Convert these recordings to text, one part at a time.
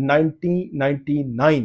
1999,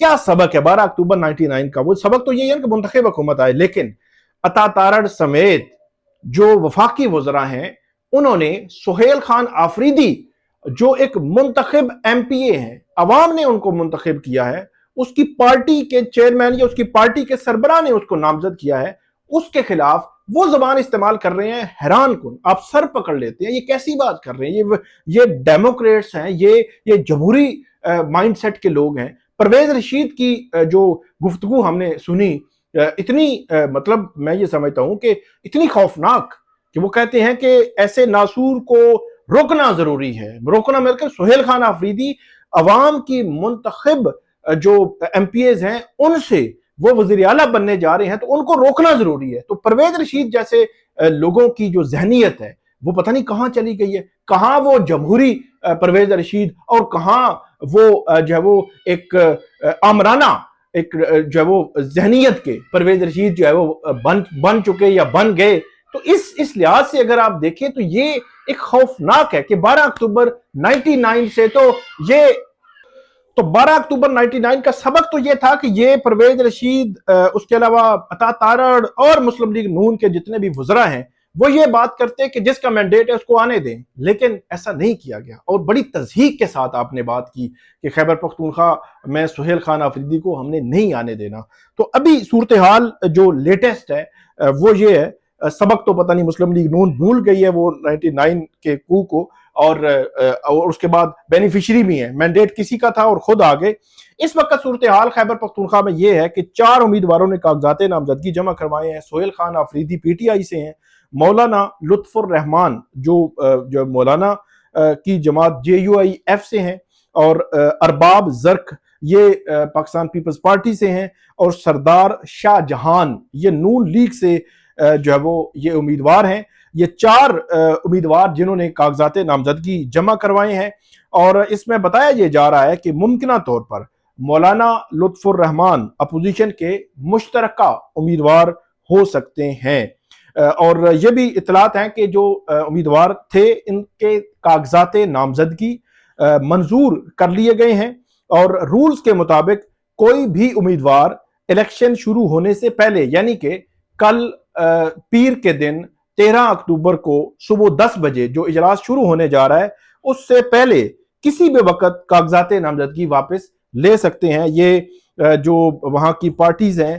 کیا سبق ہے 12 اکتوبر 99 کا؟ وہ سبق تو یہ ہے کہ منتخب حکومت آئے، لیکن عطا تارڑ سمیت جو وفاقی وزراء ہیں انہوں نے سہیل خان آفریدی جو ایک منتخب ایم پی اے ہیں، عوام نے ان کو منتخب کیا ہے، اس کی پارٹی کے چیئرمین یا اس کی پارٹی کے سربراہ نے اس کو نامزد کیا ہے، اس کے خلاف وہ زبان استعمال کر رہے ہیں، حیران کن۔ آپ سر پکڑ لیتے ہیں، یہ کیسی بات کر رہے ہیں؟ یہ ڈیموکریٹس ہیں، یہ جمہوری مائنڈ سیٹ کے لوگ ہیں۔ پرویز رشید کی جو گفتگو ہم نے سنی، اتنی مطلب میں یہ سمجھتا ہوں کہ اتنی خوفناک کہ وہ کہتے ہیں کہ ایسے ناسور کو روکنا ضروری ہے۔ روکنا مل کر سہیل خان آفریدی عوام کی منتخب جو ایم پی ایز ہیں ان سے وہ وزیر اعلیٰ بننے جا رہے ہیں، تو ان کو روکنا ضروری ہے۔ تو پرویز رشید جیسے لوگوں کی جو ذہنیت ہے وہ پتہ نہیں کہاں چلی گئی ہے، کہاں وہ جمہوری پرویز رشید اور کہاں وہ جو ہے وہ ایک آمرانہ ایک جو ہے وہ ذہنیت کے پرویز رشید جو ہے وہ بن چکے یا بن گئے۔ تو اس لحاظ سے اگر آپ دیکھیں تو یہ ایک خوفناک ہے کہ 12 اکتوبر 99 سے تو 12 اکتوبر 99 کا سبق تو یہ تھا کہ یہ پرویز رشید، اس کے علاوہ عطا تارڑ اور مسلم لیگ نون کے جتنے بھی وزراء ہیں وہ یہ بات کرتے کہ جس کا مینڈیٹ ہے اس کو آنے دیں، لیکن ایسا نہیں کیا گیا۔ اور بڑی تضحیق کے ساتھ آپ نے بات کی کہ خیبر پختونخوا میں سہیل خان آفریدی کو ہم نے نہیں آنے دینا۔ تو ابھی صورتحال جو لیٹسٹ ہے وہ یہ ہے، سبق تو پتہ نہیں مسلم لیگ نون بھول گئی ہے وہ 99 کے کو کو، اور اس کے بعد بینیفیشری بھی ہیں، مینڈیٹ کسی کا تھا اور خود آگے۔ اس وقت صورتحال خیبر پختونخوا میں یہ ہے کہ 4 امیدواروں نے کاغذات نامزدگی جمع کروائے ہیں۔ Sohail Khan Afridi P T I سے ہیں، مولانا لطف الرحمان جو مولانا کی جماعت جے یو آئی ایف سے ہیں، اور ارباب زرق یہ پاکستان پیپلز پارٹی سے ہیں، اور سردار شاہ جہان یہ نون لیگ سے جو ہے وہ یہ امیدوار ہیں۔ یہ 4 امیدوار جنہوں نے کاغذات نامزدگی جمع کروائے ہیں، اور اس میں بتایا یہ جا رہا ہے کہ ممکنہ طور پر مولانا لطف الرحمان اپوزیشن کے مشترکہ امیدوار ہو سکتے ہیں۔ اور یہ بھی اطلاعات ہیں کہ جو امیدوار تھے ان کے کاغذات نامزدگی منظور کر لیے گئے ہیں، اور رولز کے مطابق کوئی بھی امیدوار الیکشن شروع ہونے سے پہلے، یعنی کہ کل پیر کے دن 13 اکتوبر کو صبح 10 بجے جو اجلاس شروع ہونے جا رہا ہے اس سے پہلے کسی بھی وقت کاغذات نامزدگی واپس لے سکتے ہیں۔ یہ جو وہاں کی پارٹیز ہیں،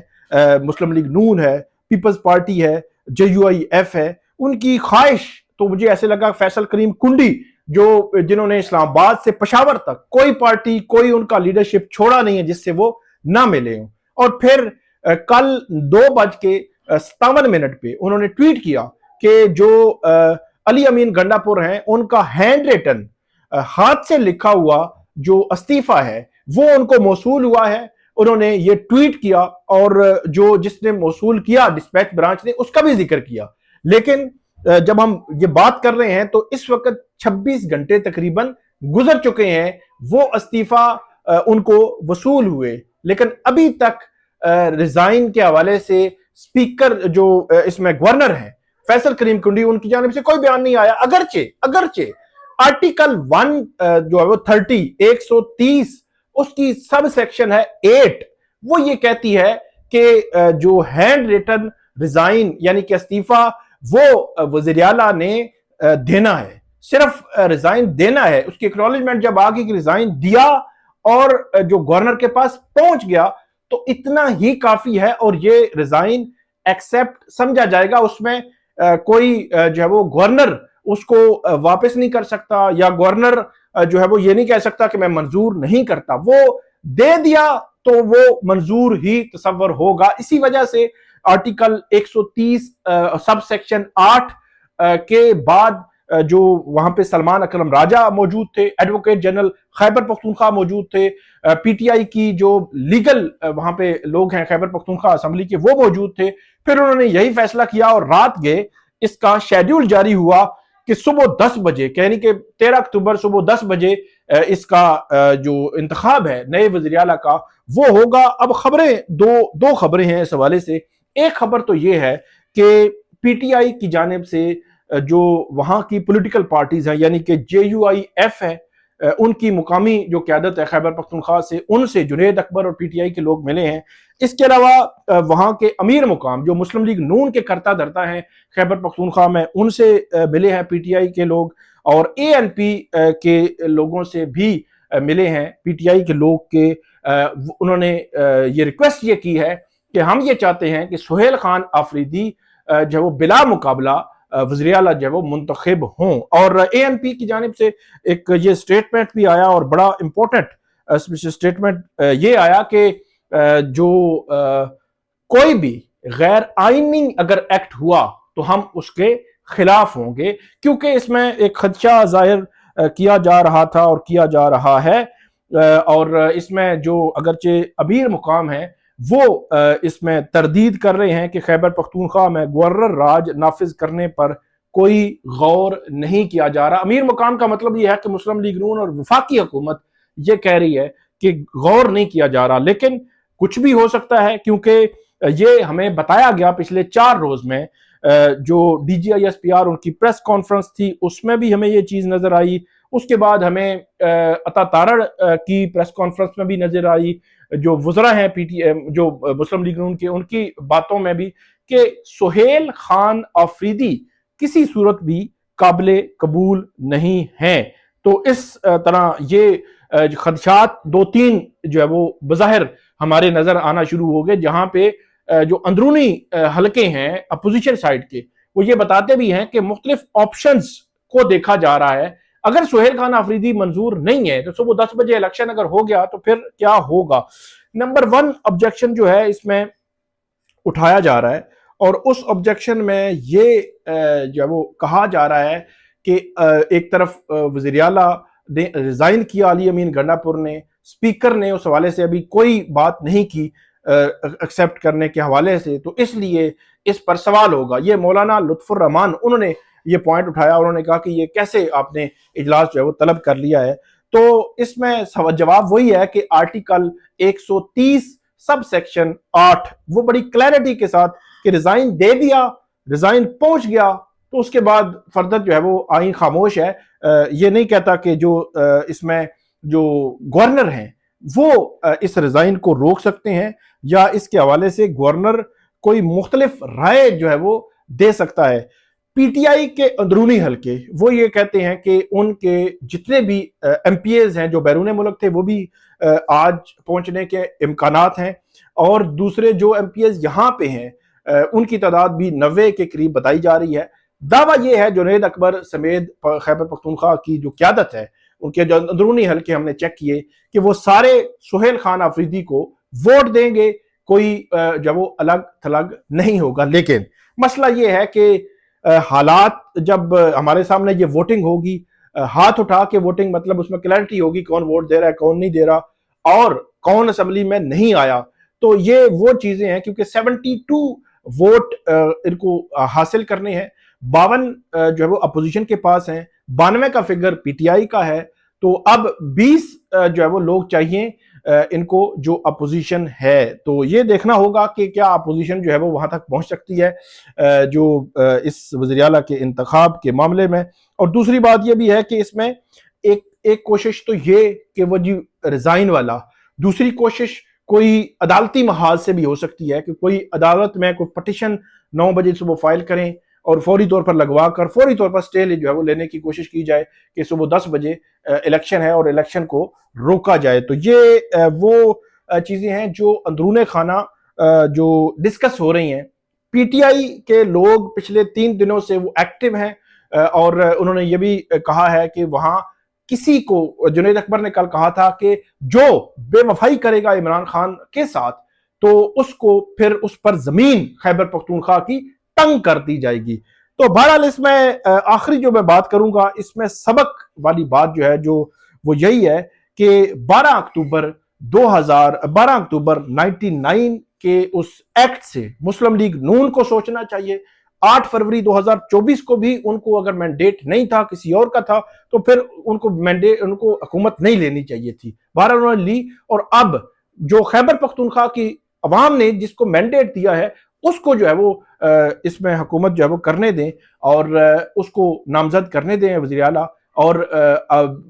مسلم لیگ نون ہے، پیپلز پارٹی ہے، جے یو آئی ایف ہے، ان کی خواہش تو مجھے ایسے لگا فیصل کریم کنڈی جنہوں نے اسلام آباد سے پشاور تک کوئی پارٹی کوئی ان کا لیڈرشپ چھوڑا نہیں ہے جس سے وہ نہ ملے ہوں، اور پھر کل 2:57 پہ انہوں نے ٹویٹ کیا کہ جو علی امین گنڈا پور ہیں ان کا ہینڈ ریٹن ہاتھ سے لکھا ہوا جو استعفیٰ ہے وہ ان کو موصول ہوا ہے۔ انہوں نے یہ ٹویٹ کیا، اور جس نے موصول کیا ڈسپیچ برانچ نے اس کا بھی ذکر کیا، لیکن جب ہم یہ بات کر رہے ہیں تو اس وقت 26 گھنٹے تقریباً گزر چکے ہیں وہ استعفیٰ ان کو وصول ہوئے، لیکن ابھی تک ریزائن کے حوالے سے اسپیکر جو اس میں گورنر ہیں فیصل کریم کنڈی، ان کی جانب سے کوئی بیان نہیں آیا، اگرچہ آرٹیکل 1 جو ہے وہ 130 اس کی سب سیکشن ہے 8، وہ یہ کہتی ہے کہ جو ہینڈ ریٹن ریزائن یعنی کہ استعفیٰ وہ وزیر اعلیٰ نے دینا ہے، صرف ریزائن دینا ہے، اس کی ایکنالجمنٹ جب آگے کی ریزائن دیا اور جو گورنر کے پاس پہنچ گیا تو اتنا ہی کافی ہے، اور یہ ریزائن ایکسیپٹ سمجھا جائے گا، اس میں کوئی جو ہے وہ گورنر اس کو واپس نہیں کر سکتا، یا گورنر جو ہے وہ یہ نہیں کہہ سکتا کہ میں منظور نہیں کرتا، وہ دے دیا تو وہ منظور ہی تصور ہوگا۔ اسی وجہ سے آرٹیکل 130 سب سیکشن 8 کے بعد جو وہاں پہ سلمان اکرم راجہ موجود تھے، ایڈوکیٹ جنرل خیبر پختونخوا موجود تھے، پی ٹی آئی کی جو لیگل وہاں پہ لوگ ہیں خیبر پختونخوا اسمبلی کے وہ موجود تھے، پھر انہوں نے یہی فیصلہ کیا اور رات گئے اس کا شیڈیول جاری ہوا کہ صبح 10 بجے یعنی کہ 13 اکتوبر صبح 10 بجے اس کا جو انتخاب ہے نئے وزیر اعلیٰ کا وہ ہوگا۔ اب خبریں دو خبریں ہیں اس حوالے سے۔ ایک خبر تو یہ ہے کہ پی ٹی آئی کی جانب سے جو وہاں کی پولیٹیکل پارٹیز ہیں یعنی کہ جے یو آئی ایف ہے، ان کی مقامی جو قیادت ہے خیبر پختونخوا سے، ان سے جنید اکبر اور پی ٹی آئی کے لوگ ملے ہیں۔ اس کے علاوہ وہاں کے امیر مقام جو مسلم لیگ نون کے کرتا دھرتا ہیں خیبر پختونخوا میں، ان سے ملے ہیں پی ٹی آئی کے لوگ، اور اے این پی کے لوگوں سے بھی ملے ہیں پی ٹی آئی کے لوگ کے انہوں نے یہ ریکویسٹ یہ کی ہے کہ ہم یہ چاہتے ہیں کہ سہیل خان آفریدی جو وہ بلا مقابلہ وزیر اعلیٰ جو وہ منتخب ہوں۔ اور اے این پی کی جانب سے ایک یہ سٹیٹمنٹ بھی آیا، اور بڑا امپورٹنٹ سٹیٹمنٹ یہ آیا کہ جو کوئی بھی غیر آئینی اگر ایکٹ ہوا تو ہم اس کے خلاف ہوں گے، کیونکہ اس میں ایک خدشہ ظاہر کیا جا رہا تھا اور کیا جا رہا ہے، اور اس میں جو اگرچہ امیر مقام ہیں وہ اس میں تردید کر رہے ہیں کہ خیبر پختونخوا میں گورنر راج نافذ کرنے پر کوئی غور نہیں کیا جا رہا۔ امیر مقام کا مطلب یہ ہے کہ مسلم لیگ نون اور وفاقی حکومت یہ کہہ رہی ہے کہ غور نہیں کیا جا رہا، لیکن کچھ بھی ہو سکتا ہے، کیونکہ یہ ہمیں بتایا گیا پچھلے 4 روز میں، جو D G I S P R ان کی پریس کانفرنس تھی اس میں بھی ہمیں یہ چیز نظر آئی، اس کے بعد ہمیں عطا تارڑ کی پریس کانفرنس میں بھی نظر آئی، جو وزراء ہیں پی ٹی جو مسلم لیگ نون کے، ان کی باتوں میں بھی، کہ سہیل خان آفریدی کسی صورت بھی قابل قبول نہیں ہیں۔ تو اس طرح یہ خدشات 2-3 جو ہے وہ بظاہر ہمارے نظر آنا شروع ہو گئے، جہاں پہ جو اندرونی حلقے ہیں اپوزیشن سائیڈ کے، وہ یہ بتاتے بھی ہیں کہ مختلف آپشنز کو دیکھا جا رہا ہے۔ اگر سہیل خان آفریدی منظور نہیں ہے تو صبح 10 بجے الیکشن اگر ہو گیا تو پھر کیا ہوگا؟ نمبر 1 آبجیکشن جو ہے اس میں اٹھایا جا رہا ہے، اور اس آبجیکشن میں یہ جو ہے وہ کہا جا رہا ہے کہ ایک طرف وزیر اعلیٰ نے ریزائن کیا، علی امین گنڈاپور نے، اسپیکر نے اس حوالے سے ابھی کوئی بات نہیں کی ایکسیپٹ کرنے کے حوالے سے، تو اس لیے اس پر سوال ہوگا۔ یہ مولانا لطف الرحمان انہوں نے یہ پوائنٹ اٹھایا، انہوں نے کہا کہ یہ کیسے آپ نے اجلاس جو ہے وہ طلب کر لیا ہے؟ تو اس میں جواب وہی ہے کہ آرٹیکل 130 سب سیکشن 8 وہ بڑی کلیئرٹی کے ساتھ کہ ریزائن دے دیا، ریزائن پہنچ گیا، تو اس کے بعد فردر جو ہے وہ آئین خاموش ہے، یہ نہیں کہتا کہ جو اس میں جو گورنر ہیں وہ اس ریزائن کو روک سکتے ہیں، یا اس کے حوالے سے گورنر کوئی مختلف رائے جو ہے وہ دے سکتا ہے۔ پی ٹی آئی کے اندرونی حلقے وہ یہ کہتے ہیں کہ ان کے جتنے بھی ایم پی ایز ہیں جو بیرون ملک تھے وہ بھی آج پہنچنے کے امکانات ہیں، اور دوسرے جو ایم پی ایز یہاں پہ ہیں ان کی تعداد بھی 90 کے قریب بتائی جا رہی ہے۔ دعویٰ یہ ہے جنید اکبر سمیت خیبر پختونخوا کی جو قیادت ہے، ان کے جو اندرونی حلقے ہم نے چیک کیے، کہ وہ سارے سہیل خان آفریدی کو ووٹ دیں گے، کوئی جو وہ الگ تھلگ نہیں ہوگا۔ لیکن مسئلہ یہ ہے کہ حالات جب ہمارے سامنے یہ ووٹنگ ہوگی، ہاتھ اٹھا کے ووٹنگ، مطلب اس میں کلیئرٹی ہوگی کون ووٹ دے رہا ہے کون نہیں دے رہا، اور کون اسمبلی میں نہیں آیا، تو یہ وہ چیزیں ہیں، کیونکہ 72 ووٹ ان کو حاصل کرنے ہیں، 52 جو ہے وہ اپوزیشن کے پاس ہیں، 92 کا فگر پی ٹی آئی کا ہے، تو اب 20 جو ہے وہ لوگ چاہیے ان کو جو اپوزیشن ہے۔ تو یہ دیکھنا ہوگا کہ کیا اپوزیشن جو ہے وہ وہاں تک پہنچ سکتی ہے جو اس وزیر اعلیٰ کے انتخاب کے معاملے میں۔ اور دوسری بات یہ بھی ہے کہ اس میں ایک کوشش تو یہ کہ وہ جی ریزائن والا، دوسری کوشش کوئی عدالتی محاذ سے بھی ہو سکتی ہے کہ کوئی عدالت میں کوئی پٹیشن 9 بجے صبح فائل کریں اور فوری طور پر لگوا کر فوری طور پر سٹے جو ہے وہ لینے کی کوشش کی جائے کہ صبح 10 بجے الیکشن ہے اور الیکشن کو روکا جائے۔ تو یہ وہ چیزیں ہیں جو اندرون خانہ جو ڈسکس ہو رہی ہیں۔ پی ٹی آئی کے لوگ پچھلے 3 دنوں سے وہ ایکٹیو ہیں، اور انہوں نے یہ بھی کہا ہے کہ وہاں کسی کو، جنید اکبر نے کل کہا تھا کہ جو بے وفائی کرے گا عمران خان کے ساتھ تو اس کو پھر اس پر زمین خیبر پختونخوا کی تنگ کر دی جائے گی۔ تو بہرحال اس میں آخری جو میں بات کروں گا، اس میں سبق والی بات جو ہے جو وہ یہی ہے کہ 12 اکتوبر 1999 کے اس ایکٹ سے مسلم لیگ نون کو سوچنا چاہیے۔ 8 فروری 2024 کو بھی ان کو اگر مینڈیٹ نہیں تھا، کسی اور کا تھا، تو پھر ان کو حکومت نہیں لینی چاہیے تھی، بہرحال انہوں نے لی، اور اب جو خیبر پختونخوا کی عوام نے جس کو مینڈیٹ دیا ہے اس کو جو ہے وہ اس میں حکومت جو ہے وہ کرنے دیں، اور اس کو نامزد کرنے دیں وزیر اعلیٰ، اور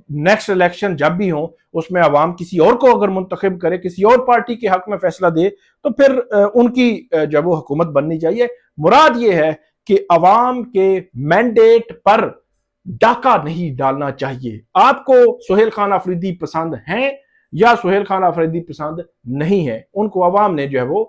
نیکسٹ الیکشن جب بھی ہوں اس میں عوام کسی اور کو اگر منتخب کرے، کسی اور پارٹی کے حق میں فیصلہ دے، تو پھر ان کی جب وہ حکومت بننی چاہیے۔ مراد یہ ہے کہ عوام کے مینڈیٹ پر ڈاکہ نہیں ڈالنا چاہیے۔ آپ کو سہیل خان آفریدی پسند ہیں یا سہیل خان آفریدی پسند نہیں ہے، ان کو عوام نے جو ہے وہ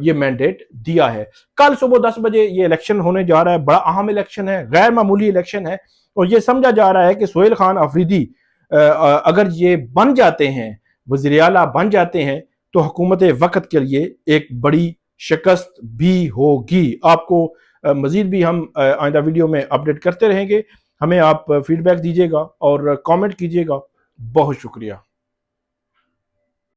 یہ مینڈیٹ دیا ہے۔ کل صبح 10 بجے یہ الیکشن ہونے جا رہا ہے، بڑا اہم الیکشن ہے، غیر معمولی الیکشن ہے، اور یہ سمجھا جا رہا ہے کہ سہیل خان آفریدی اگر یہ بن جاتے ہیں، وزیر اعلیٰ بن جاتے ہیں، تو حکومت وقت کے لیے ایک بڑی شکست بھی ہوگی۔ آپ کو مزید بھی ہم آئندہ ویڈیو میں اپڈیٹ کرتے رہیں گے۔ ہمیں آپ فیڈ بیک دیجیے گا اور کامنٹ کیجیے گا۔ بہت شکریہ۔